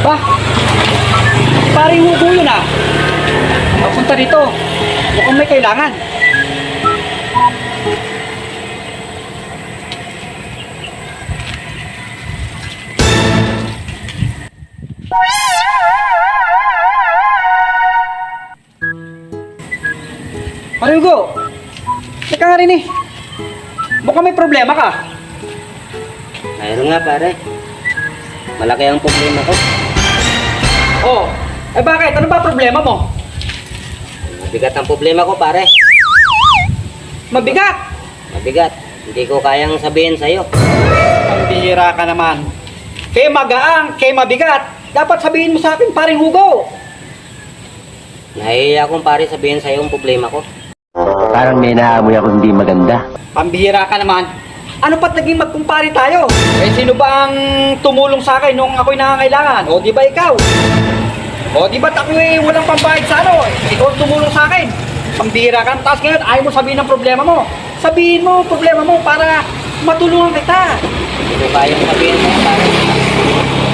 Ba? Paring Hugo yun ah. Magpunta dito. Mukhang may kailangan. Paring Hugo, teka nga rin eh. Mukhang may problema ka. Mayroon nga pare. Malaki ang problema ko. Oh, eh bakit? Ano ba problema mo? Mabigat ang problema ko pare. Mabigat. Mabigat. Hindi ko kayang sabihin sa'yo. Ang bihira ka naman. Kay magaang, kay mabigat. Dapat sabihin mo sa akin, paring Hugo. Nahihiya akong pare sabihin sa'yo ang problema ko. Parang may naamoy ako hindi maganda. Pambihira ka naman. Ano pa't naging magkumpare tayo? Eh sino ba ang tumulong sa akin nung ako'y nangangailangan? O di ba ikaw? O di ba't ako'y walang pambayad sa ano? Ikaw ang tumulong sa akin. Pambihira ka. Tapos ngayon ayaw mo sabihin ang problema mo. Sabihin mo ang problema mo para matulungan kita. Hindi ko kayang sabihin sa'yo pare.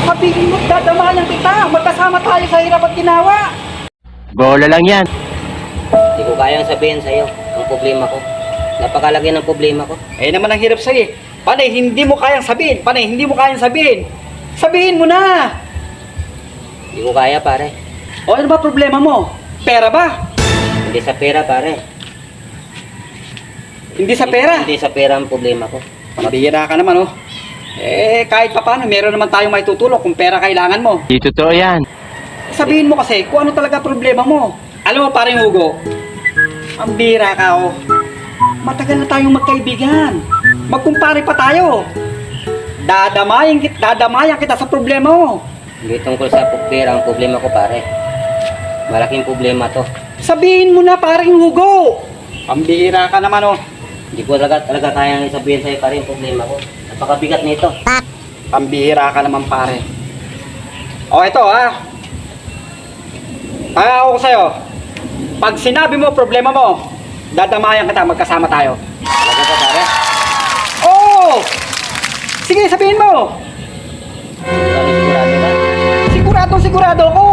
Sabihin mo, dadamayan kita. Magkasama tayo sa hirap at ginawa. Bola lang yan. Hindi ko kayang sabihin sa'yo ang problema ko. Napakalaki ng problema ko. Eh naman ang hirap sa'yo eh. Panay, hindi mo kayang sabihin. Panay, hindi mo kayang sabihin. Sabihin mo na. Hindi ko kaya pare. O ano ba problema mo? Pera ba? Hindi sa pera pare. Hindi sa pera? Hindi sa pera ang problema ko. Pambihira ka naman oh. Eh kahit pa paano, meron naman tayong may tutulong kung pera kailangan mo. Di totoo yan. Sabihin mo kasi kung ano talaga problema mo. Alam mo paring Hugo, ang bihira ka oh. Matagal na tayong magkaibigan. Magkumpare pa tayo. Dadamayan kita sa problema mo. Hindi tungkol sa pera ang problema ko pare. Malaking problema to. Sabihin mo na paring Hugo. Pambihira ka naman oh. Hindi ko talaga kayang isabihin sa'yo pare yung problema ko. Napakabigat nito. Pambihira ka naman pare. O ito ha. Kaya ako sa'yo. Pag sinabi mo problema mo, dadamayan kita, magkasama tayo. Talaga ba pare? Oo! Sige, sabihin mo. Sigurado ka? Sigurado ako.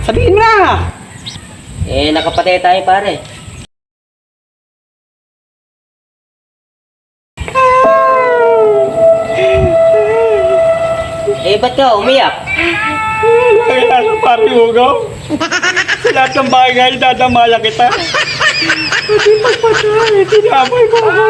Sabihin mo na. Eh, nakapatay tayo pare. Eh, ba't ka umiyak? Kaya sa paring Hugo. Sa lahat ng bagay, dadamaya kita. Hindi magpatay. Tinamay mo ako.